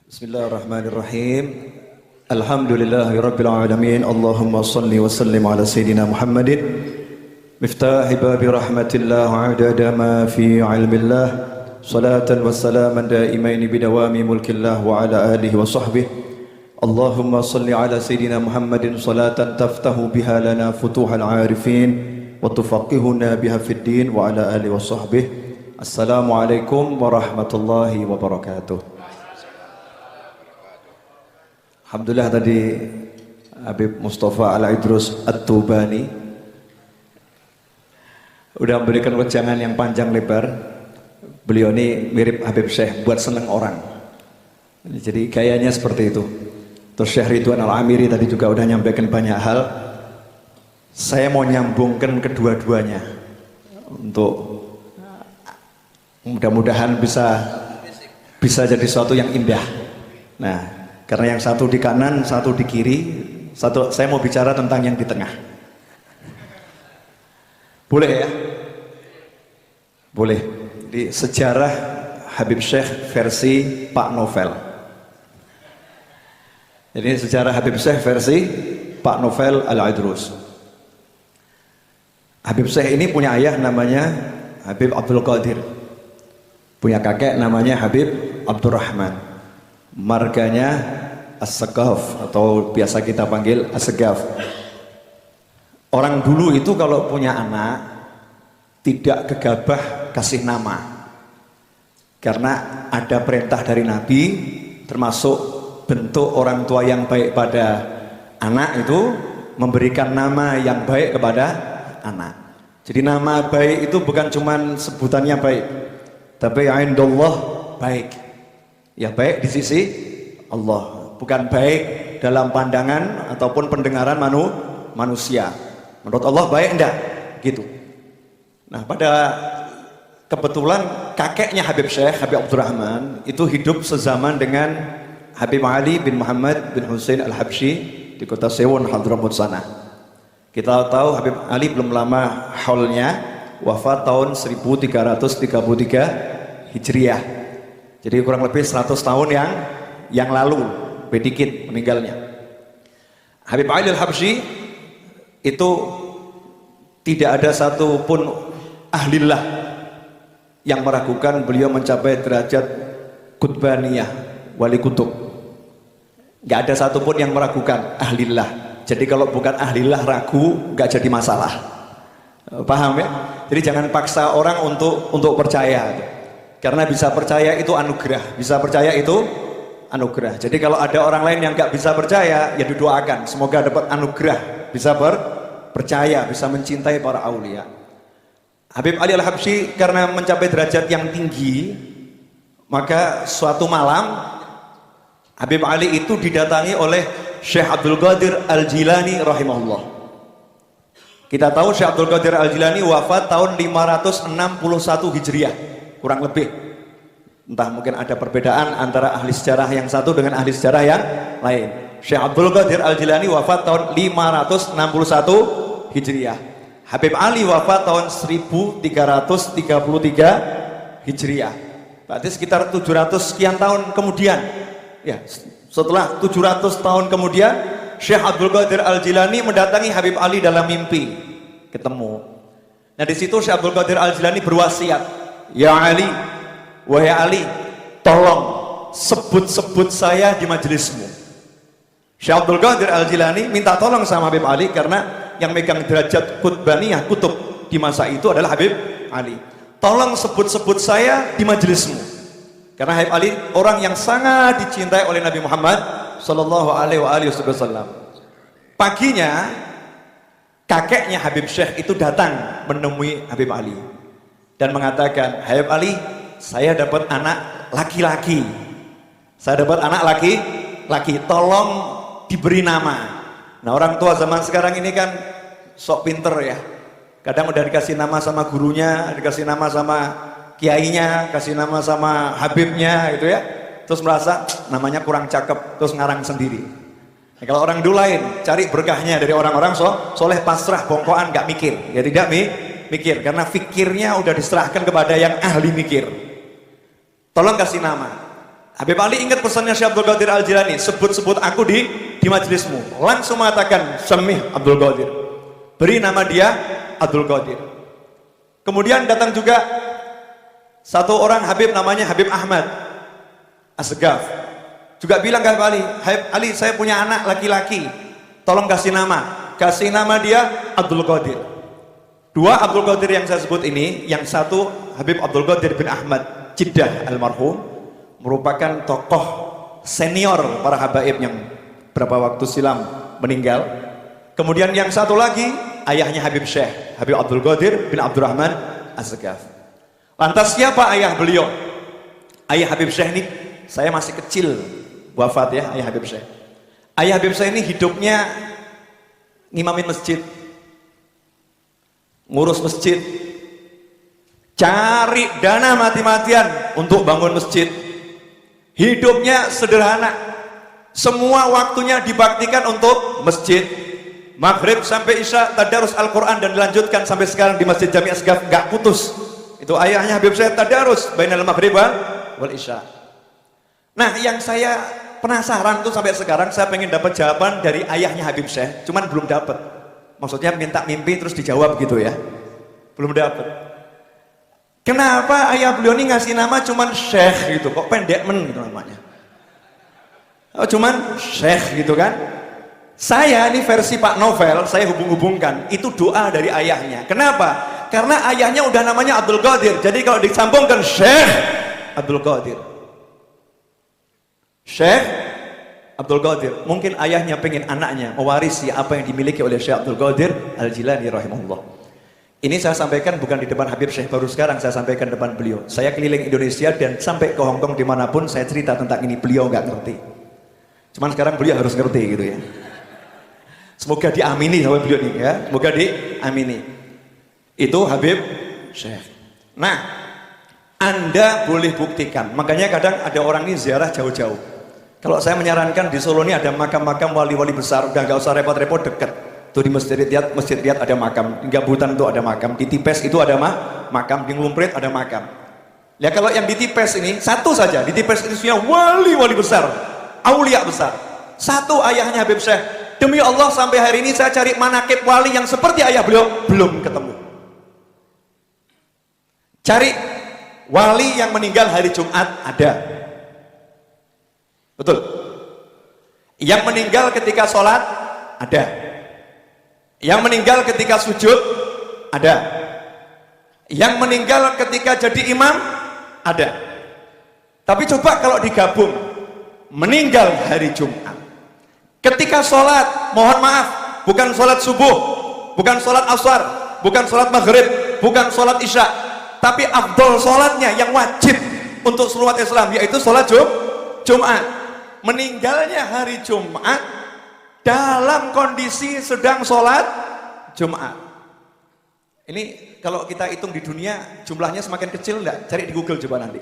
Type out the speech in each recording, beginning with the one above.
Bismillahirrahmanirrahim. Alhamdulillahirabbil alamin. Allahumma shalli wa sallim ala sayyidina Muhammadin miftahi babi rahmatillah wa adada ma fi ilmillah. Salatan wa salaman daimaini bidawami mulkillah wa ala alihi wa sahbihi. Allahumma shalli ala sayyidina Muhammadin salatan taftahu biha lana futuhal arifin wa tufaqihuna biha fid din wa ala alihi wa sahbihi. Assalamualaikum warahmatullahi wabarakatuh. Alhamdulillah tadi Habib Mustafa Al-Idrus At-Tubani udah memberikan wejangan yang panjang lebar. Beliau ini mirip Habib Syekh, buat seneng orang. Jadi gayanya seperti itu. Terus Syekh Ridwan Al-Amiri tadi juga udah nyampaikan banyak hal. Saya mau nyambungkan kedua-duanya untuk mudah-mudahan bisa jadi sesuatu yang indah. Nah, karena yang satu di kanan, satu di kiri, saya mau bicara tentang yang di tengah. Boleh ya? Boleh. Di sejarah Habib Syekh versi Pak Novel. Jadi sejarah Habib Syekh versi Pak Novel Al-Idrus. Habib Syekh ini punya ayah namanya Habib Abdul Qadir. Punya kakek namanya Habib Abdurrahman. Marganya As-Segaf atau biasa kita panggil As-Segaf. Orang dulu itu kalau punya anak tidak gegabah kasih nama, karena ada perintah dari Nabi, termasuk bentuk orang tua yang baik pada anak itu memberikan nama yang baik kepada anak. Jadi nama baik itu bukan cuman sebutannya baik, tapi indallah baik. Ya baik di sisi Allah, bukan baik dalam pandangan ataupun pendengaran manusia. Menurut Allah baik enggak? Gitu. Nah, pada kebetulan kakeknya Habib Syekh, Habib Abdurrahman itu hidup sezaman dengan Habib Ali bin Muhammad bin Husain Al-Habsyi di kota Sewon, Hadramut sana. Kita tahu Habib Ali belum lama haulnya, wafat tahun 1333 Hijriah. Jadi kurang lebih 100 tahun yang lalu, bedikit meninggalnya. Habib Ali Al-Habsyi itu tidak ada satupun ahlillah yang meragukan beliau mencapai derajat Qutbaniyah, wali kutub. Gak ada satupun yang meragukan ahlillah. Jadi kalau bukan ahlillah ragu, gak jadi masalah. Paham ya? Jadi jangan paksa orang untuk percaya. Karena bisa percaya itu anugerah, bisa percaya itu anugerah. Jadi kalau ada orang lain yang nggak bisa percaya, ya didoakan semoga dapat anugerah, bisa percaya, bisa mencintai para aulia. Habib Ali Al-Habsyi karena mencapai derajat yang tinggi, maka suatu malam Habib Ali itu didatangi oleh Syekh Abdul Qadir Al-Jilani rahimahullah. Kita tahu Syekh Abdul Qadir Al-Jilani wafat tahun 561 Hijriah. Kurang lebih, entah mungkin ada perbedaan antara ahli sejarah yang satu dengan ahli sejarah yang lain. Syekh Abdul Qadir Al-Jilani wafat tahun 561 Hijriah. Habib Ali wafat tahun 1333 Hijriah. Berarti sekitar 700 sekian tahun kemudian. Ya, setelah 700 tahun kemudian, Syekh Abdul Qadir Al-Jilani mendatangi Habib Ali dalam mimpi, ketemu. Nah, di situ Syekh Abdul Qadir Al-Jilani berwasiat, "Ya Ali, wahai Ali, tolong sebut-sebut saya di majelismu." Syekh Abdul Qadir Al-Jilani minta tolong sama Habib Ali karena yang megang derajat Qutbaniyah, kutub di masa itu adalah Habib Ali. Tolong sebut-sebut saya di majelismu. Karena Habib Ali orang yang sangat dicintai oleh Nabi Muhammad sallallahu alaihi wasallam. Paginya kakeknya Habib Syekh itu datang menemui Habib Ali dan mengatakan, "Habib Ali, saya dapat anak laki-laki. Saya dapat anak laki-laki, tolong diberi nama." Nah, orang tua zaman sekarang ini kan sok pinter ya. Kadang udah dikasih nama sama gurunya, dikasih nama sama kiainya, kasih nama sama habibnya gitu ya. Terus merasa namanya kurang cakep, terus ngarang sendiri. Nah, kalau orang dulu lain, cari berkahnya dari orang-orang soleh, pasrah, bongkoan, gak mikir. Ya tidak mikir, karena fikirnya udah diserahkan kepada yang ahli mikir. Tolong kasih nama. Habib Ali ingat pesannya Syekh Abdul Qadir Al-Jilani, sebut-sebut aku di majelismu. Langsung mengatakan, Semih Abdul Qadir. Beri nama dia Abdul Qadir. Kemudian datang juga satu orang Habib namanya Habib Ahmad As-Segaf. Juga bilang ke Habib Ali, Habib Ali, saya punya anak laki-laki, tolong kasih nama. Kasih nama dia Abdul Qadir. Dua Abdul Qadir yang saya sebut ini, yang satu Habib Abdul Qadir bin Ahmad Jeddah almarhum, merupakan tokoh senior para habaib yang berapa waktu silam meninggal. Kemudian yang satu lagi ayahnya Habib Syekh Habib Abdul Qadir bin Abdurrahman As-Segaf. Lantas siapa ayah beliau? Ayah Habib Syekh ini, saya masih kecil wafat ya, ayah Habib Syekh. Ayah Habib Syekh ini hidupnya ngimamin masjid, ngurus masjid, cari dana mati-matian untuk bangun masjid. Hidupnya sederhana, semua waktunya dibaktikan untuk masjid. Maghrib sampai Isya tadarus Al-Quran dan dilanjutkan sampai sekarang di Masjid Jami' As-Segaf, gak putus. Itu ayahnya Habib Syekh tadarus bainal maghrib wal Isya. Nah, yang saya penasaran tuh sampai sekarang, saya pengen dapat jawaban dari ayahnya Habib Syekh, cuman belum dapat. Maksudnya minta mimpi terus dijawab gitu ya, belum dapat. Kenapa ayah beliau ini ngasih nama cuman Syekh gitu, kok pendek men gitu namanya. Oh, cuman Syekh gitu kan. Saya ini versi Pak Novel, saya hubung-hubungkan, itu doa dari ayahnya. Kenapa? Karena ayahnya udah namanya Abdul Qadir, jadi kalau disambungkan Syekh Abdul Qadir, Syekh Abdul Qadir, mungkin ayahnya pengen anaknya mewarisi apa yang dimiliki oleh Syekh Abdul Qadir Al-Jilani rahimahullah. Ini saya sampaikan bukan di depan Habib Syekh, baru sekarang saya sampaikan depan beliau. Saya keliling Indonesia dan sampai ke Hongkong, dimanapun saya cerita tentang ini, beliau nggak ngerti. Cuman sekarang beliau harus ngerti gitu ya. Semoga diamini sama beliau ini ya, semoga diamini. Itu Habib Syekh. Nah, Anda boleh buktikan. Makanya kadang ada orang ini ziarah jauh-jauh. Kalau saya menyarankan di Solo ini ada makam-makam wali-wali besar, udah nggak usah repot-repot, deket. Tuh di Masjid Riyad ada makam, di Gabutan tuh ada makam, di Tipes itu ada makam, di Nglumprit ada makam. Ya kalau yang di Tipes ini satu saja, di Tipes itu isinya wali-wali besar, aulia besar. Satu ayahnya Habib Syekh. Demi Allah sampai hari ini saya cari manakib wali yang seperti ayah beliau belum ketemu. Cari wali yang meninggal hari Jumat ada. Betul. Yang meninggal ketika sholat ada. Yang meninggal ketika sujud ada. Yang meninggal ketika jadi imam ada. Tapi coba kalau digabung, meninggal hari Jumat, ketika sholat, mohon maaf, bukan sholat subuh, bukan sholat asar, bukan sholat maghrib, bukan sholat isya, tapi afdol sholatnya yang wajib untuk seluruh umat Islam, yaitu sholat Jumat. Meninggalnya hari Jumat dalam kondisi sedang sholat Jumat. Ini kalau kita hitung di dunia jumlahnya semakin kecil enggak? Cari di Google coba nanti.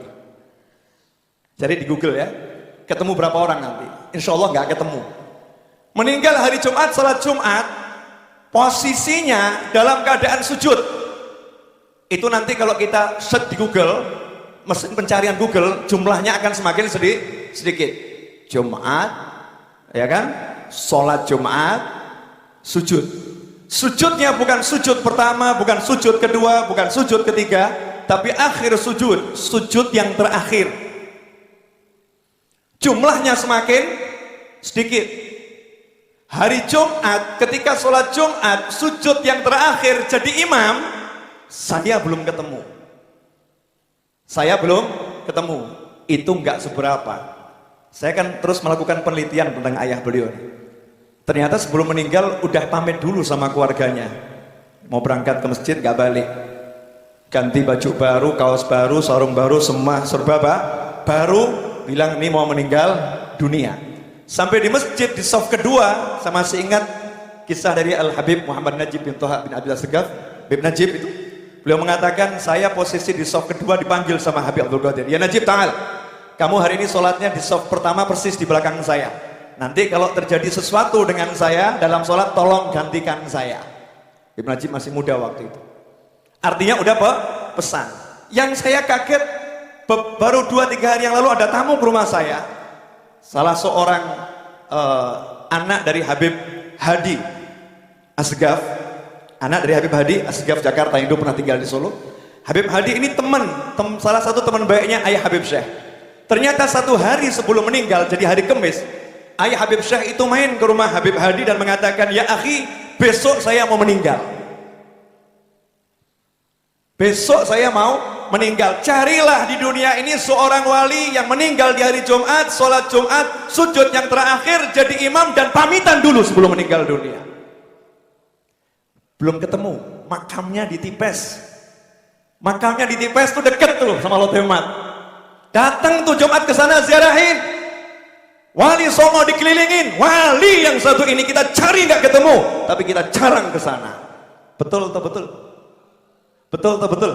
Cari di Google ya. Ketemu berapa orang nanti? Insya Allah nggak ketemu. Meninggal hari Jumat, sholat Jumat, posisinya dalam keadaan sujud. Itu nanti kalau kita search di Google, mesin pencarian Google, jumlahnya akan semakin sedikit. Jumat, ya kan? Sholat Jumat, sujud. Sujudnya bukan sujud pertama, bukan sujud kedua, bukan sujud ketiga, tapi akhir sujud yang terakhir. Jumlahnya semakin sedikit. Hari Jumat, ketika sholat Jumat, sujud yang terakhir jadi imam, saya belum ketemu. Itu nggak seberapa. Saya kan terus melakukan penelitian tentang ayah beliau. Ternyata sebelum meninggal udah pamit dulu sama keluarganya. Mau berangkat ke masjid gak balik. Ganti baju baru, kaos baru, sarung baru, semua serba baru, bilang ini mau meninggal dunia. Sampai di masjid di shaf kedua, saya masih ingat kisah dari Al-Habib Muhammad Najib bin Toha bin Abdul Segaf. Habib Najib itu, beliau mengatakan saya posisi di shaf kedua dipanggil sama Habib Abdul Qadir. Ya Najib ta'al, kamu hari ini sholatnya di shaf pertama persis di belakang saya. Nanti kalau terjadi sesuatu dengan saya dalam sholat, tolong gantikan saya. Habib Najib masih muda waktu itu. Artinya udah pesan. Yang saya kaget, baru 2-3 hari yang lalu ada tamu ke rumah saya, salah seorang anak dari Habib Hadi Asgaf, anak dari Habib Hadi Asgaf Jakarta, yang dulu pernah tinggal di Solo. Habib Hadi ini salah satu teman baiknya ayah Habib Syekh. Ternyata satu hari sebelum meninggal, jadi hari Kamis, ayah Habib Syekh itu main ke rumah Habib Hadi dan mengatakan, ya akhi, besok saya mau meninggal. Besok saya mau meninggal. Carilah di dunia ini seorang wali yang meninggal di hari Jumat, sholat Jumat, sujud yang terakhir, jadi imam dan pamitan dulu sebelum meninggal dunia. Belum ketemu, makamnya di Tipes. Makamnya di Tipes tuh deket tuh sama Lotemat. Datang tuh Jumat ke sana ziarahin. Wali Songo dikelilingin, wali yang satu ini kita cari nggak ketemu, tapi kita jarang ke sana. Betul atau betul? Betul atau betul?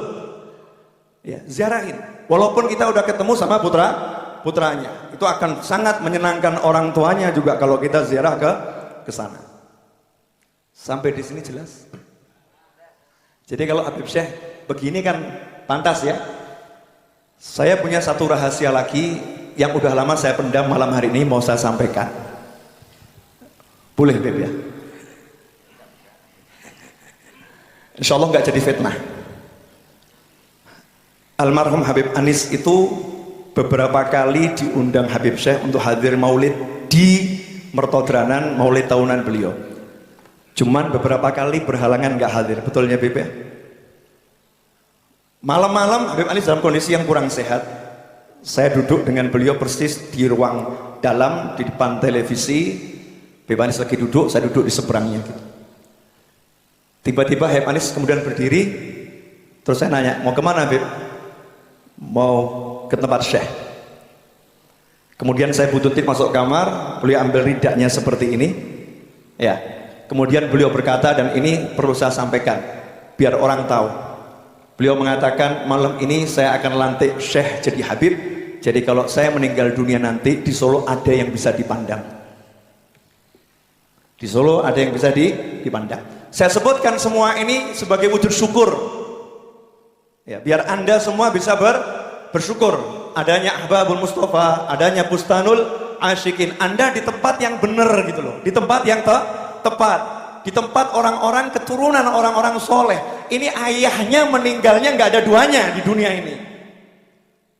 Ya, ziarahin. Walaupun kita udah ketemu sama putranya, itu akan sangat menyenangkan orang tuanya juga kalau kita ziarah ke sana. Sampai di sini jelas. Jadi kalau Habib Syekh begini kan pantas ya. Saya punya satu rahasia lagi yang udah lama saya pendam, malam hari ini mau saya sampaikan. Boleh Beb ya? Insya Allah nggak jadi fitnah. Almarhum Habib Anis itu beberapa kali diundang Habib Syekh untuk hadir maulid di Mertodranan, maulid tahunan beliau. Cuman beberapa kali berhalangan nggak hadir, betulnya Beb ya? Malam-malam Habib Anis dalam kondisi yang kurang sehat. Saya duduk dengan beliau persis di ruang dalam di depan televisi. Habib Anis lagi duduk, saya duduk di seberangnya gitu. Tiba-tiba Habib Anis kemudian berdiri, terus saya nanya, mau kemana Habib? Mau ke tempat Syekh. Kemudian saya buntutin masuk kamar, beliau ambil ridaknya seperti ini ya. Kemudian beliau berkata, dan ini perlu saya sampaikan biar orang tahu, beliau mengatakan, malam ini saya akan lantik Syekh jadi Habib, jadi kalau saya meninggal dunia nanti di Solo ada yang bisa dipandang. Di Solo ada yang bisa dipandang. Saya sebutkan semua ini sebagai wujud syukur ya, biar Anda semua bisa bersyukur adanya Ahbabul Mustafa, adanya Bustanul Asyikin. Anda di tempat yang benar gitu loh, di tempat yang tepat, di tempat orang-orang keturunan orang-orang soleh. Ini ayahnya meninggalnya nggak ada duanya di dunia ini.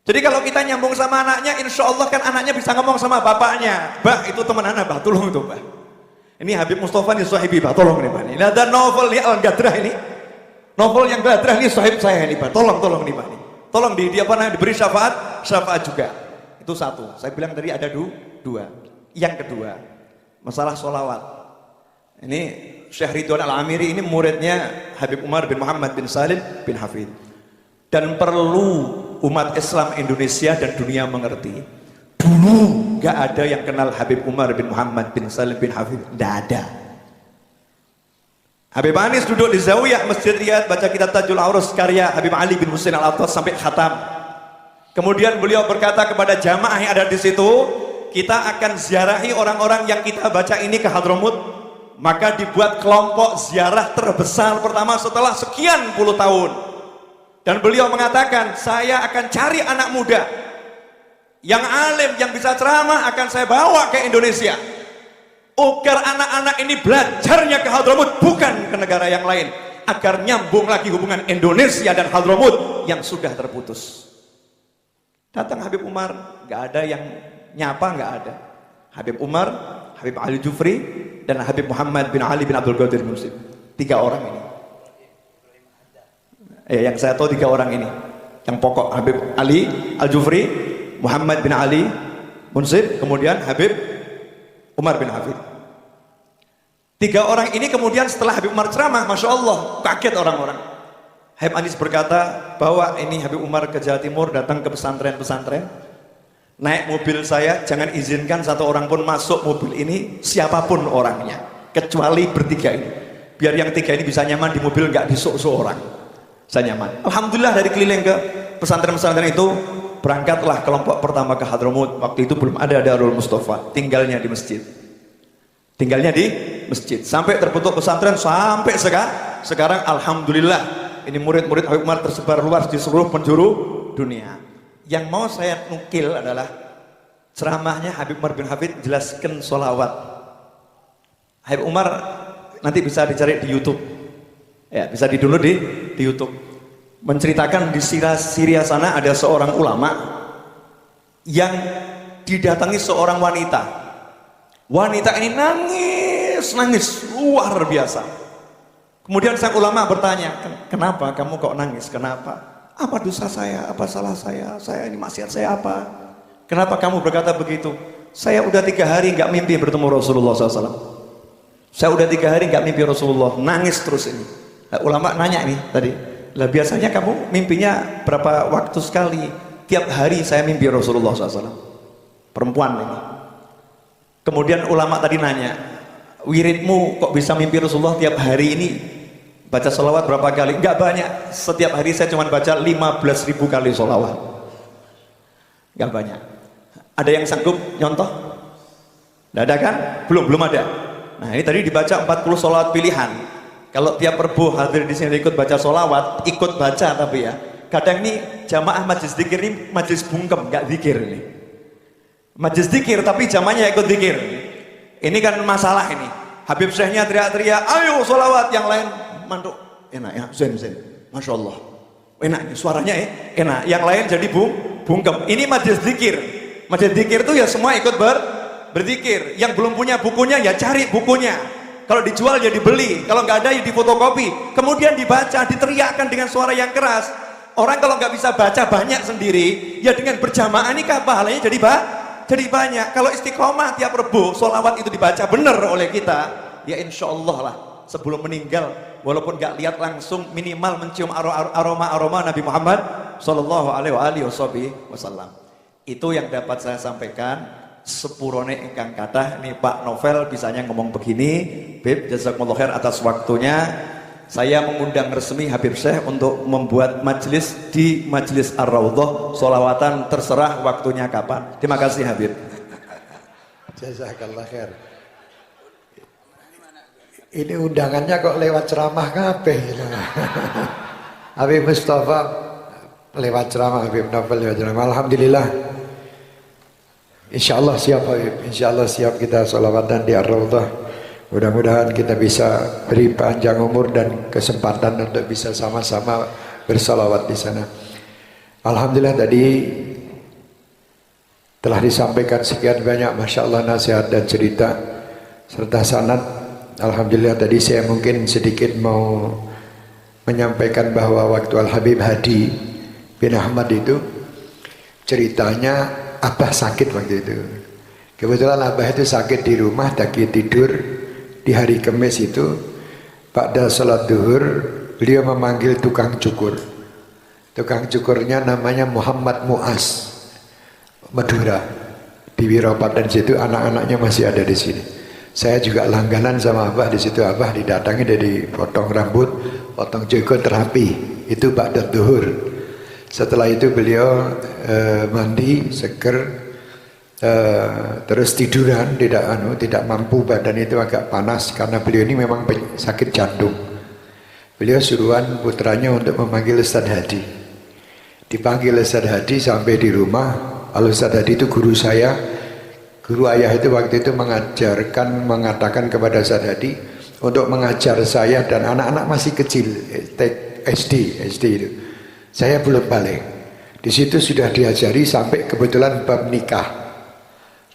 Jadi kalau kita nyambung sama anaknya, insya Allah kan anaknya bisa ngomong sama bapaknya, bah itu teman anak, bah tolong itu bah. Ini Habib Mustafa nih sahibi, bah tolong nih bah. Ini ada novel nih Al-Gadrah ini, novel yang Gadrah ini sahib saya nih bah, tolong nih bah. Tolong dia apa namanya diberi syafaat juga. Itu satu. Saya bilang tadi ada dua. Yang kedua, masalah sholawat. Ini Syekh Ridwan Al-Amiri ini muridnya Habib Umar bin Muhammad bin Salim bin Hafid. Dan perlu umat Islam Indonesia dan dunia mengerti, dulu gak ada yang kenal Habib Umar bin Muhammad bin Salim bin Hafid. Gak ada. Habib Anis duduk di Zawiyah Masjid Riyadh baca kitab Tajul Arus karya Habib Ali bin Husain Al-Attas sampai khatam. Kemudian beliau berkata kepada jamaah yang ada di situ, kita akan ziarahi orang-orang yang kita baca ini ke Hadramut. Maka dibuat kelompok ziarah terbesar pertama setelah sekian puluh tahun. Dan beliau mengatakan, saya akan cari anak muda yang alim, yang bisa ceramah, akan saya bawa ke Indonesia. Agar anak-anak ini belajarnya ke Hadramut, bukan ke negara yang lain, agar nyambung lagi hubungan Indonesia dan Hadramut yang sudah terputus. Datang Habib Umar, gak ada yang nyapa, gak ada. Habib Umar, Habib Ali Jufri, dan Habib Muhammad bin Ali bin Abdul Qadir Munsib. 3 orang ini yang saya tahu, 3 orang ini yang pokok. Habib Ali Al-Jufri, Muhammad bin Ali Munsib, kemudian Habib Umar bin Hafid. 3 orang ini kemudian setelah Habib Umar ceramah, Masya Allah, kaget orang-orang. Habib Anis berkata bahwa ini Habib Umar ke Jawa Timur, datang ke pesantren-pesantren, naik mobil saya, jangan izinkan satu orang pun masuk mobil ini, siapapun orangnya, kecuali bertiga ini. Biar yang 3 ini bisa nyaman di mobil, nggak disuk-suk orang. Saya nyaman. Alhamdulillah dari keliling ke pesantren-pesantren itu, berangkatlah kelompok pertama ke Hadramut. Waktu itu belum ada Darul Mustafa, tinggalnya di masjid. Sampai terbentuk pesantren sampai sekarang alhamdulillah ini murid-murid Habib Umar tersebar luas di seluruh penjuru dunia. Yang mau saya nukil adalah ceramahnya Habib Umar bin Hafid jelaskan sholawat. Habib Umar nanti bisa dicari di YouTube, ya bisa di-download di YouTube. Menceritakan di Syria sana ada seorang ulama yang didatangi seorang wanita. Wanita ini nangis luar biasa. Kemudian sang ulama bertanya, kenapa kamu kok nangis? Kenapa? Apa dosa saya? Apa salah saya? Saya ini maksiat saya apa? Kenapa kamu berkata begitu? Saya udah 3 hari nggak mimpi bertemu Rasulullah SAW. Saya udah 3 hari nggak mimpi Rasulullah. Nangis terus ini. Nah, ulama nanya nih tadi. Lah biasanya kamu mimpinya berapa waktu sekali? Tiap hari saya mimpi Rasulullah SAW. Perempuan ini. Kemudian ulama tadi nanya, wiridmu kok bisa mimpi Rasulullah tiap hari ini? Baca sholawat berapa kali? Enggak banyak. Setiap hari saya cuma baca 15.000 kali sholawat. Enggak banyak. Ada yang sanggup nyontoh? Enggak ada kan? Belum ada. Nah ini tadi dibaca 40 sholawat pilihan. Kalau tiap Rebo hadir di sini ikut baca sholawat, ikut baca tapi ya. Kadang ini jamaah majlis dzikir ini majlis bungkem, enggak dzikir ini. Majlis dzikir tapi jamaahnya ikut dzikir. Ini kan masalah ini. Habib Syekhnya teriak-teriak, ayo sholawat, yang lain mantuk, enak, zen, masya Allah, enak, suaranya enak. Yang lain jadi bungkem. Ini majlis dzikir. Majlis dzikir itu ya semua ikut berzikir. Yang belum punya bukunya ya cari bukunya. Kalau dijual ya dibeli. Kalau nggak ada ya difotokopi. Kemudian dibaca, diteriakkan dengan suara yang keras. Orang kalau nggak bisa baca banyak sendiri, ya dengan berjamaah ini pahalanya jadi banyak. Kalau istiqomah tiap Rebo sholawat itu dibaca benar oleh kita, ya insya Allah lah sebelum meninggal, walaupun gak lihat langsung, minimal mencium aroma Nabi Muhammad Sallallahu Alaihi Wasallam. Itu yang dapat saya sampaikan. Sepurone ingkang kathah. Ini Pak Novel bisanya ngomong begini. Bib, jazakumullah khair atas waktunya. Saya mengundang resmi Habib Syekh untuk membuat majelis di Majelis Ar-Raudhah, sholawatan terserah waktunya kapan. Terima kasih Habib. Jazakallah khair. Ini undangannya kok lewat ceramah kabeh. Habib Mustafa lewat ceramah, Habib Novel lewat ceramah. Alhamdulillah. Insyaallah siap Habib. Insyaallah siap kita sholawatan di Ar-Raudhah. Mudah-mudahan kita bisa beri panjang umur dan kesempatan untuk bisa sama-sama bersalawat di sana. Alhamdulillah tadi telah disampaikan sekian banyak, masya Allah, nasihat dan cerita serta sanad. Alhamdulillah tadi saya mungkin sedikit mau menyampaikan bahwa waktu Al-Habib Hadi bin Ahmad itu ceritanya Abah sakit waktu itu. Kebetulan Abah itu sakit di rumah, lagi tidur. Di hari Kamis itu pada salat duhur beliau memanggil tukang cukur. Tukang cukurnya namanya Muhammad Muas, Madura, di Wirapaten situ. Anak-anaknya masih ada di sini. Saya juga langganan sama Abah di situ. Abah didatangi dari potong rambut, potong jenggot terapi. Itu ba'da duhur. Setelah itu beliau mandi seger. Terus tiduran, tidak mampu, badan itu agak panas karena beliau ini memang sakit jantung. Beliau suruhan putranya untuk memanggil Ustadz Hadi. Dipanggil Ustadz Hadi sampai di rumah. Ustadz Hadi itu guru saya, guru ayah itu waktu itu mengatakan kepada Ustadz Hadi untuk mengajar saya dan anak-anak masih kecil, SD itu. Saya belum balik. Di situ sudah diajari sampai kebetulan bab nikah.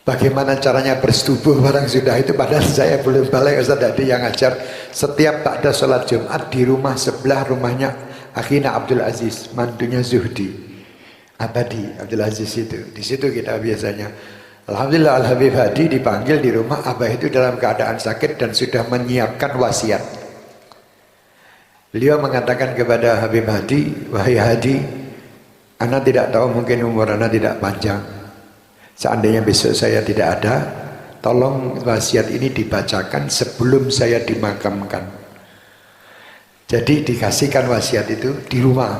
Bagaimana caranya bersetubuh barang sudah itu, padahal saya belum balik. Ustaz Hadi yang ngajar. Setiap pada sholat Jumat di rumah sebelah rumahnya Akhina Abdul Aziz, mantunya Zuhdi Abadi Abdul Aziz itu. Di situ kita biasanya. Alhamdulillah Al-Habib Hadi dipanggil di rumah. Abah itu dalam keadaan sakit dan sudah menyiapkan wasiat. Beliau mengatakan kepada Habib Hadi, wahai Hadi, ana tidak tahu, mungkin umur ana tidak panjang. Seandainya besok saya tidak ada, tolong wasiat ini dibacakan sebelum saya dimakamkan. Jadi dikasihkan wasiat itu di rumah,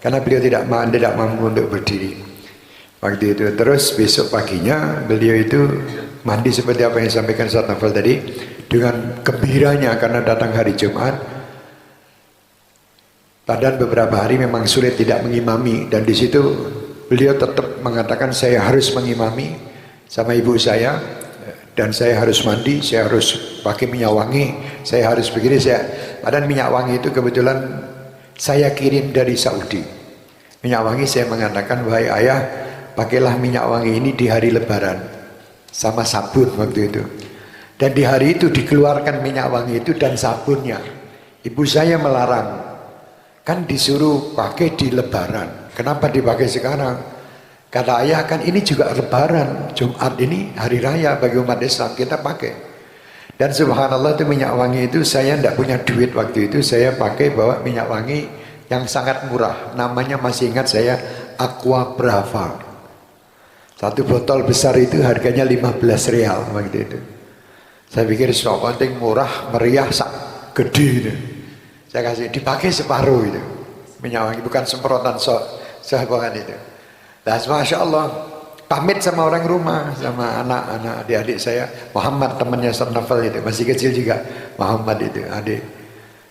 karena beliau tidak mampu untuk berdiri waktu itu. Terus besok paginya beliau itu mandi seperti apa yang disampaikan Ustaz Novel tadi, dengan gembiranya karena datang hari Jumat. Padahal beberapa hari memang sulit tidak mengimami, dan di situ beliau tetap mengatakan saya harus mengimami sama ibu saya, dan saya harus mandi, saya harus pakai minyak wangi, saya harus begini. Padahal minyak wangi itu kebetulan saya kirim dari Saudi. Minyak wangi saya mengatakan, wahai ayah, pakailah minyak wangi ini di hari lebaran sama sabun waktu itu. Dan di hari itu dikeluarkan minyak wangi itu dan sabunnya. Ibu saya melarang, kan disuruh pakai di lebaran, kenapa dipakai sekarang? Kata ayah, kan ini juga lebaran, Jumat ini hari raya bagi umat Islam, kita pakai. Dan subhanallah itu minyak wangi itu saya tidak punya duit waktu itu, saya pakai bawa minyak wangi yang sangat murah, namanya masih ingat saya, Aqua Brava. Satu botol besar itu harganya 15 real waktu itu. Saya pikir so penting murah, meriah, gede itu. Saya kasih, dipakai separuh itu minyak wangi, bukan semprotan sehabangan itu. Nah, Masya Allah, pamit sama orang rumah, sama anak-anak adik-adik saya. Muhammad temannya Sarnafal itu, masih kecil juga, Muhammad itu adik.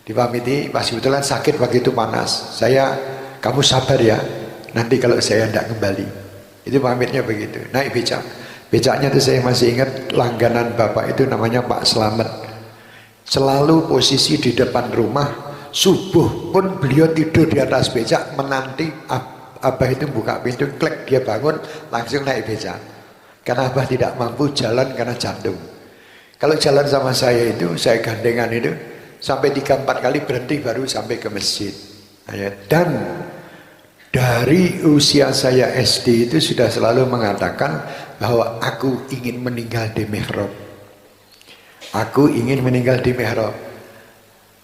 Dipamiti, pas kebetulan sakit waktu itu panas. Saya, kamu sabar ya, nanti kalau saya tidak kembali. Itu pamitnya begitu, naik becak. Becaknya itu saya masih ingat, langganan bapak itu namanya Pak Slamet. Selalu posisi di depan rumah, subuh pun beliau tidur di atas becak menanti abah itu buka pintu, klik dia bangun langsung naik becak. Karena abah tidak mampu jalan karena jantung. Kalau jalan sama saya itu, saya gandengan itu sampai 3-4 kali berhenti baru sampai ke masjid. Dan dari usia saya SD itu sudah selalu mengatakan bahwa aku ingin meninggal di mihrab. Aku ingin meninggal di mihrab.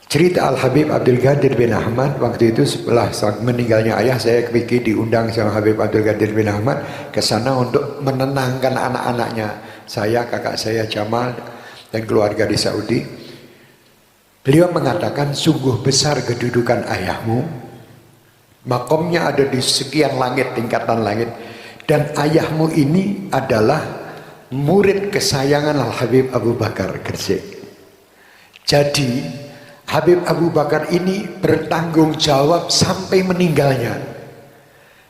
Cerita Al-Habib Abdul Qadir bin Ahmad, waktu itu setelah meninggalnya ayah, saya pikir diundang sama Habib Abdul Qadir bin Ahmad ke sana untuk menenangkan anak-anaknya. Saya, kakak saya Jamal dan keluarga di Saudi. Beliau mengatakan, sungguh besar kedudukan ayahmu, makomnya ada di sekian langit, tingkatan langit, dan ayahmu ini adalah murid kesayangan Al-Habib Abu Bakar Gresik. Jadi Habib Abu Bakar ini bertanggung jawab sampai meninggalnya.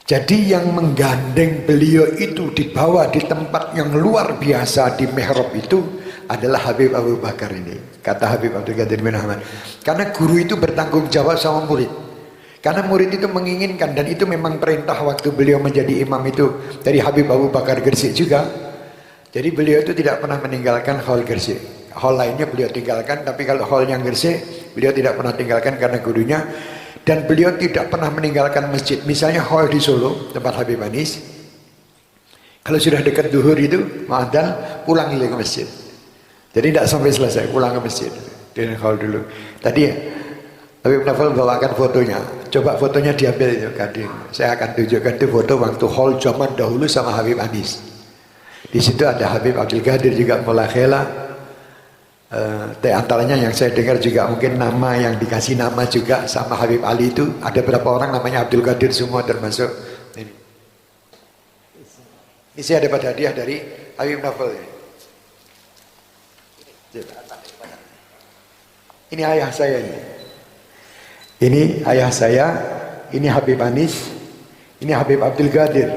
Jadi yang menggandeng beliau itu dibawa di tempat yang luar biasa di mihrab itu adalah Habib Abu Bakar ini, kata Habib Abdul Qadir bin Ahmad. Karena guru itu bertanggung jawab sama murid. Karena murid itu menginginkan, dan itu memang perintah waktu beliau menjadi imam itu dari Habib Abu Bakar Gresik juga. Jadi beliau itu tidak pernah meninggalkan hall Gresik. Hall lainnya beliau tinggalkan, tapi kalau hall yang Gresik beliau tidak pernah tinggalkan karena gurunya. Dan beliau tidak pernah meninggalkan masjid. Misalnya hall di Solo, tempat Habib Anis, kalau sudah dekat duhur itu ma'adan, pulang ke masjid. Jadi tidak sampai selesai, pulang ke masjid di hall dulu. Tadi Habib Naufal bawakan fotonya, coba fotonya diambil itu Kadir. Saya akan tunjukkan itu foto waktu hall zaman dahulu sama Habib Anis. Di situ ada Habib Abdul Qadir juga mulakhela. Antaranya yang saya dengar juga mungkin nama yang dikasih nama juga sama Habib Ali itu ada berapa orang namanya Abdul Qadir semua termasuk ini. Ini saya dapat hadiah dari Habib Naufal. Ini ayah saya ini. Ini ayah saya, ini Habib Anis, ini Habib Abdul Qadir,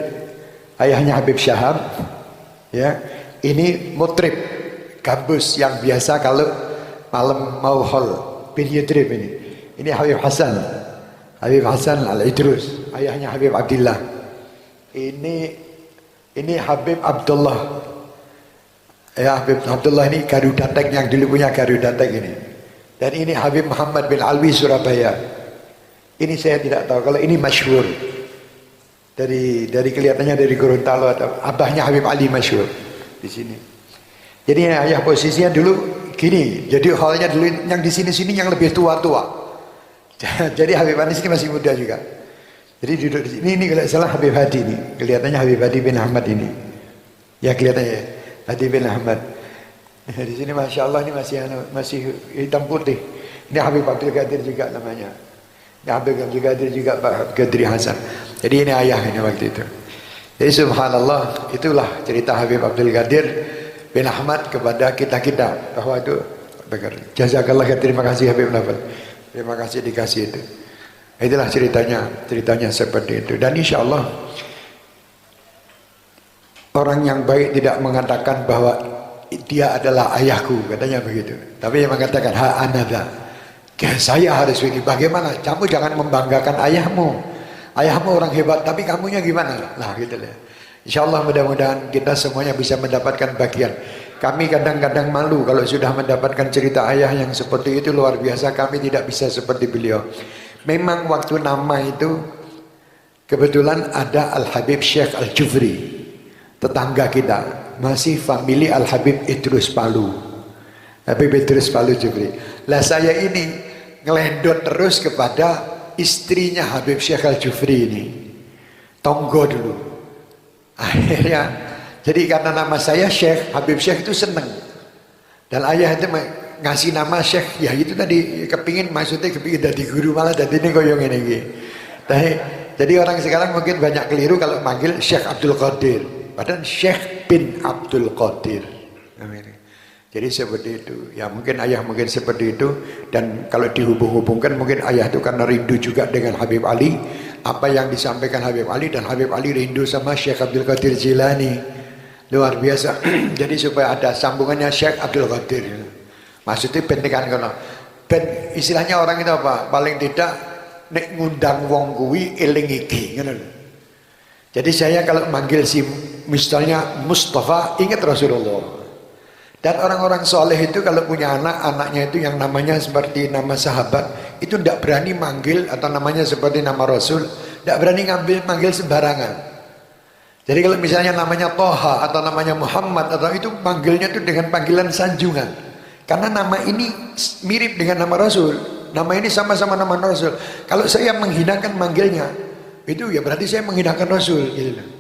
ayahnya Habib Syahab, ya. Ini mutrib gambus yang biasa kalau malam mau hall bin Yudrib ini. Ini Habib Hasan Al-Idrus, ayahnya Habib Abdullah. Ini Habib Abdullah. Ya, Habib Abdullah ini Garuda Tek yang dulu punya Garuda Tek ini. Dan ini Habib Muhammad bin Alwi Surabaya. Ini saya tidak tahu, kalau ini masyhur. Dari kelihatannya dari Gorontalo atau abahnya Habib Ali masyhur di sini. Jadi ayah posisinya dulu gini. Jadi hallnya dulu yang di sini yang lebih tua-tua. Jadi Habib Anis ini masih muda juga. Jadi duduk di sini. Ini kalau salah Habib Hadi ini. Kelihatannya Habib Hadi bin Ahmad ini. Ya kelihatannya ya. Hadi bin Ahmad. Di sini Masya Allah ini masih hitam putih. Ini Habib Abdul Qadir juga namanya. Ini Habib Abdul Qadir juga Pak Qadri Hasan. Jadi ini ayah ini waktu itu. Jadi subhanallah, itulah cerita Habib Abdul Qadir bin Ahmad kepada kita-kita bahwa itu benar. Jazakallah, terima kasih Habib Naufal. Terima kasih dikasih itu. Itulah ceritanya seperti itu. Dan insya Allah Orang yang baik tidak mengatakan bahwa dia adalah ayahku, katanya begitu. Tapi yang mengatakan ha anada, saya harus begini. Bagaimana? Kamu jangan membanggakan ayahmu. Ayahmu orang hebat, tapi kamunya gimana? Nah gitu lah. Insyaallah mudah-mudahan kita semuanya bisa mendapatkan bagian. Kami kadang-kadang malu kalau sudah mendapatkan cerita ayah yang seperti itu, luar biasa. Kami tidak bisa seperti beliau. Memang waktu nama itu kebetulan ada Al-Habib Syekh Al-Jufri, tetangga kita, masih famili Al-Habib Idrus Palu. Habib Idrus Palu Jufri. Lah saya ini ngelendot terus kepada istrinya Habib Syekh Al-Jufri ini, tonggo dulu. Akhirnya jadi karena nama saya Syekh, Habib Syekh itu seneng. Dan ayah itu ngasih nama Syekh, ya itu tadi kepingin, maksudnya kepingin jadi guru, malah jadi ini koyong ini. Jadi orang sekarang mungkin banyak keliru kalau manggil Syekh Abdul Qadir, padahal Syekh bin Abdul Qadir. Jadi seperti itu. Ya mungkin ayah mungkin seperti itu. Dan kalau dihubung-hubungkan mungkin ayah itu karena rindu juga dengan Habib Ali, apa yang disampaikan Habib Ali, dan Habib Ali rindu sama Syekh Abdul Qadir Jilani, luar biasa. Jadi supaya ada sambungannya Syekh Abdul Qadir. Maksudnya pentingkan kono. Ben istilahnya orang itu apa? Paling tidak nek ngundang wong kuwi eling iki, ngono. Jadi saya kalau manggil si misalnya Mustafa, ingat Rasulullah. Dan orang-orang soleh itu kalau punya anak, anaknya itu yang namanya seperti nama sahabat, itu tidak berani manggil atau namanya seperti nama Rasul, tidak berani manggil sembarangan. Jadi kalau misalnya namanya Toha atau namanya Muhammad atau itu manggilnya itu dengan panggilan sanjungan. Karena nama ini mirip dengan nama Rasul, nama ini sama-sama nama Rasul. Kalau saya menghinakan manggilnya, itu ya berarti saya menghinakan Rasul, gitu.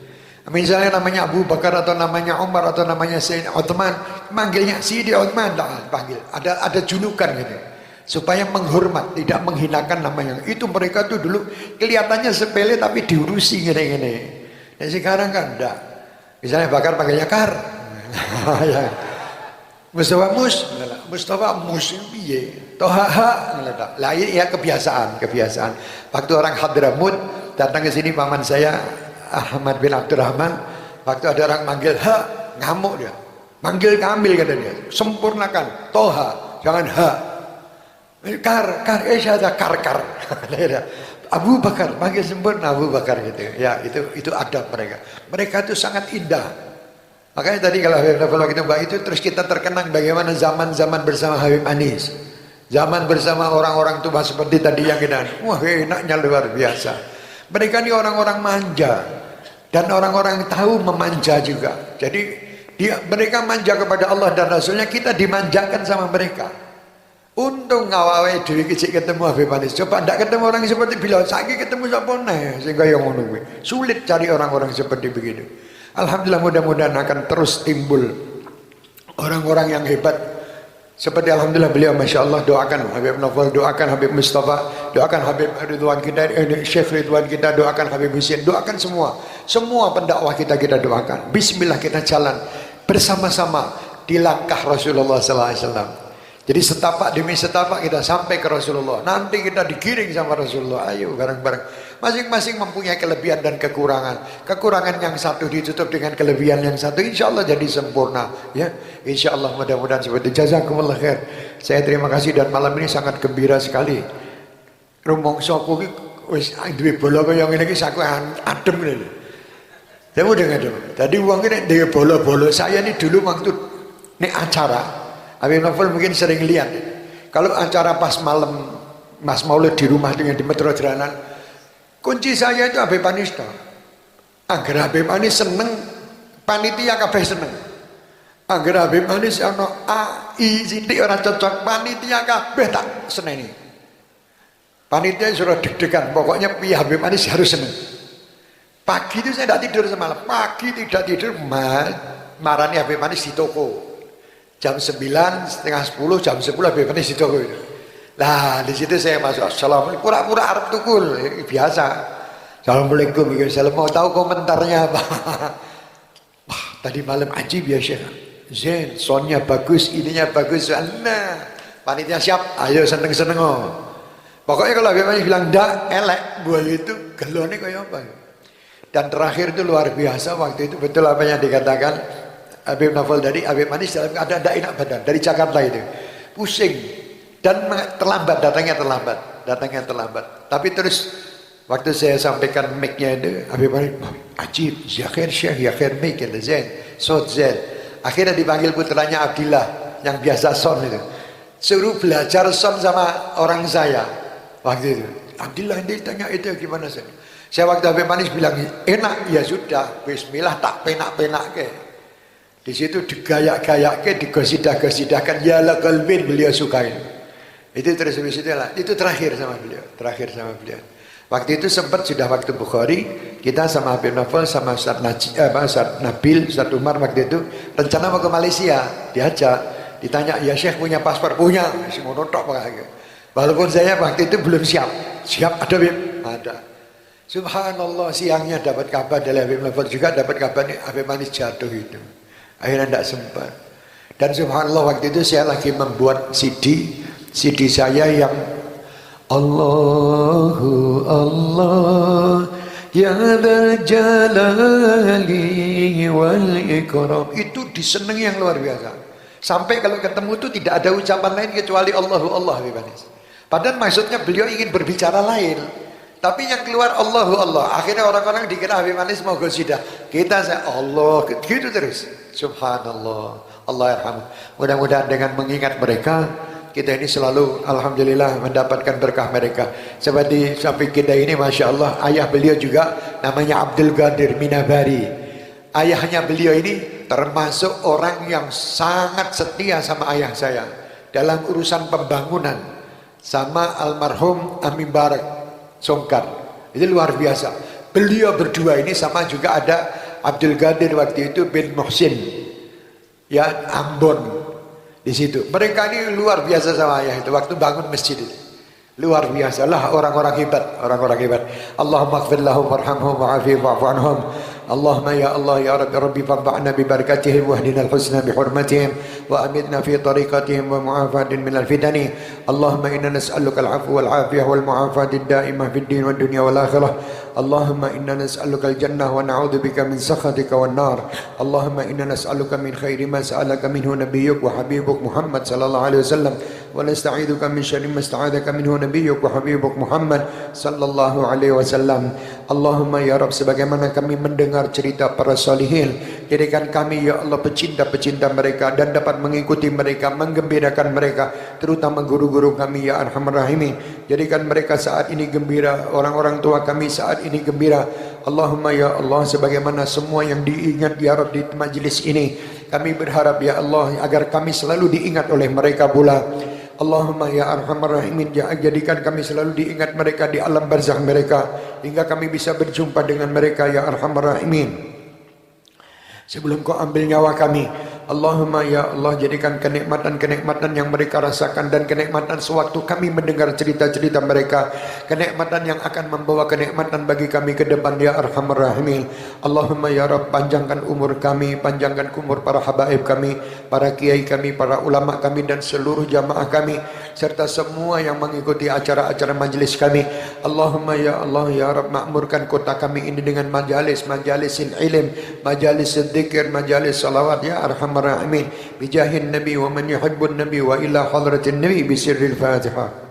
Misalnya namanya Abu Bakar atau namanya Umar atau namanya Sayyidina Uthman, manggilnya Sayyidina Uthman, panggil. Ada julukan gitu. Supaya menghormat, tidak menghinakan namanya. Itu mereka tuh dulu kelihatannya sepele tapi diurusi gini-gini. Dan sekarang kan enggak. Misalnya Bakar panggilnya Kar. Mustafa Mus, Mustafa Mus piye? Toha ha, lah ya kebiasaan. Waktu orang Hadramut datang ke sini, paman saya Ahmad bin Abdurrahman, waktu ada orang manggil ha, ngamuk dia. Manggil Kamil kata dia, sempurnakan. Toha, jangan ha. Kar, ada kar. Abu Bakar, panggil sempurna Abu Bakar gitu. Ya, itu adab mereka. Mereka itu sangat indah. Makanya tadi kalau Habib Novel itu Mbak itu terus kita terkenang bagaimana zaman-zaman bersama Habib Anis. Zaman bersama orang-orang tua seperti tadi yang kita. Wah, enaknya luar biasa. Mereka ini orang-orang manja dan orang-orang tahu memanja juga. Jadi mereka manja kepada Allah dan Rasulnya, kita dimanjakan sama mereka. Untung ngawawe dhewe iki ketemu Habib Anis. Coba ndak ketemu orang seperti beliau, saiki ketemu sapa neh sehingga yang ngono kuwi. Sulit cari orang-orang seperti begitu. Alhamdulillah, mudah-mudahan akan terus timbul orang-orang yang hebat. Seperti alhamdulillah beliau, masya Allah, doakan Habib Novel, doakan Habib Mustafa, doakan Habib Ridwan kita, Syekh Ridwan kita, doakan Habib Husin, doakan semua pendakwah kita doakan. Bismillah kita jalan bersama-sama di langkah Rasulullah SAW. Jadi setapak demi setapak kita sampai ke Rasulullah. Nanti kita digiring sama Rasulullah. Ayo bareng-bareng. Masing-masing mempunyai kelebihan dan kekurangan. Kekurangan yang satu ditutup dengan kelebihan yang satu, insya Allah jadi sempurna. Ya, insya Allah mudah-mudahan seperti itu. Jazakumullah khair. Saya terima kasih dan malam ini sangat gembira sekali. Rumongso kuwi wis duwe bola kaya ngene iki saku adem ngene. Saya udah ngadem. Tadi uang ini duwe bola-bola. Saya ini dulu waktu nek acara Habib Novel mungkin sering lihat. Kalau acara pas malam Mas Maulid di rumah dengan di Metro Jalanan, kunci saya itu Habib Anis toh. Agar Habib Anis seneng, panitia kabeh seneng. Agar Habib Anis ono A, I, sithik ora cocok, panitia kabeh tak seneni. Panitia sudah deg-degan, pokoknya piye Habib Anis harus seneng. Pagi itu saya tidak tidur semalam, pagi tidak tidur, marani Habib Anis di toko. Jam 9, setengah 10, jam 10 Habib Anis di toko itu. Nah di situ saya masuk, assalamualaikum, pura-pura arep tukul, biasa. Assalamualaikum, saya mau tahu komentarnya apa. Wah, tadi malam ajib ya Syekh. Zen, soundnya bagus, ininya bagus. Nah, panitia siap, ayo seneng-seneng oh. Pokoknya kalau Habib Anis bilang ndak elek, buah itu gelone kayak apa. Dan terakhir itu luar biasa waktu itu, betul apa yang dikatakan Habib Novel tadi, Habib Manis dalam keadaan tidak enak badan dari Jakarta itu, pusing dan terlambat, datangnya terlambat. Tapi terus waktu saya sampaikan mic-nya itu, Habib Manis, ajib, ya khair syekh, ya khair mic, ya zain, sot zain. Akhirnya dipanggil putranya Abdillah yang biasa son itu, suruh belajar son sama orang saya waktu itu. Abdillah ini tanya itu gimana sih? Saya waktu Habib Manis bilang enak, ya sudah, bismillah tak penak-penak ke. Di situ digayak-gayak ke, digosidah-gosidahkan, ya la qalbin, beliau sukain. Itu terus habis itu lah. Itu terakhir sama beliau. Waktu itu sempat sudah waktu Bukhari, kita sama Habib Novel sama Ustaz Nabil, Ustaz Umar waktu itu rencana mau ke Malaysia, diajak, ditanya, ya Syekh punya paspor? Punya, masih mau notok pakai. Walaupun saya waktu itu belum siap. Siap ada Habib? Ada. Subhanallah, siangnya dapat kabar dari Habib Novel, juga dapat kabar nih Habib Manis jatuh itu. Akhirnya tidak sempat. Dan subhanallah waktu itu saya lagi membuat CD saya yang Allahu Allah ya dzal jalali wal ikram, itu disenangi yang luar biasa. Sampai kalau ketemu itu tidak ada ucapan lain kecuali Allahu Allah, Habib Manis. Padahal maksudnya beliau ingin berbicara lain, tapi yang keluar Allahu Allah. Akhirnya orang-orang dikira Habib Manis mau gosidah. Kita saya Allah gitu terus. Subhanallah, Allah yarhamu. Mudah-mudahan dengan mengingat mereka, kita ini selalu alhamdulillah mendapatkan berkah mereka. Seperti sampai kita ini masya Allah, ayah beliau juga namanya Abdul Qadir Minabari. Ayahnya beliau ini termasuk orang yang sangat setia sama ayah saya dalam urusan pembangunan, sama almarhum Amin Barak Songkar. Itu luar biasa. Beliau berdua ini sama juga ada Abdul Qadir waktu itu bin Muhsin, ya Ambon di situ. Mereka ini luar biasa sama ayah itu waktu bangun masjid itu. Luar biasa lah orang-orang hebat, Allahumma ighfir lahum warhamhum wa'afihim wa'fu anhum. Allahumma ya Allah ya Rabbi fanfa'na bi barakatihim wahdina al-husna bi hurmatihim wa amitna fi tariqatihim wa mu'afatin min al-fitani. Allahumma inna nas'aluka al-'afwa wal 'afiyah wal mu'afati ad-da'imah fid din wad dunya wal akhirah. Allahumma inna nas'aluka al-jannah wa na'udzubika min sakhatika wan nar. Allahumma inna nas'aluka min khairi ma sa'alaka minhu nabiyyuk wa habibuk Muhammad sallallahu alaihi wasallam wa nasta'iduka min syarri ma ista'adaka minhu nabiyyuk wa habibuk Muhammad sallallahu alaihi wasallam. Allahumma ya Rabb, sebagaimana kami mendengar cerita para salihin, jadikan kami ya Allah pecinta-pecinta mereka dan dapat mengikuti mereka, menggembirakan mereka, terutama guru-guru kami ya Arhamar Rahimin. Jadikan mereka saat ini gembira, orang-orang tua kami saat ini gembira. Allahumma ya Allah, sebagaimana semua yang diingat ya Rabb di majlis ini, kami berharap ya Allah agar kami selalu diingat oleh mereka pula. Allahumma ya Arhamar Rahimin, jadikan kami selalu diingat mereka di alam barzakh mereka, hingga kami bisa berjumpa dengan mereka ya Arhamar Rahimin. Sebelum kau ambil nyawa kami, Allahumma ya Allah, jadikan kenikmatan-kenikmatan yang mereka rasakan dan kenikmatan sewaktu kami mendengar cerita-cerita mereka, kenikmatan yang akan membawa kenikmatan bagi kami ke depan ya Arhamar Rahimin. Allahumma ya Rabb, panjangkan umur kami, panjangkan umur para habaib kami, para kiai kami, para ulama kami dan seluruh jamaah kami, serta semua yang mengikuti acara-acara majlis kami. Allahumma ya Allah ya Rabb, makmurkan kota kami ini dengan majalisil ilm, majalis dzikir, majalis salawat ya Arhamar Rahimin, bijahin Nabi wa man yuhibbun Nabi wa ila hadratin Nabi bisirril Fatihah.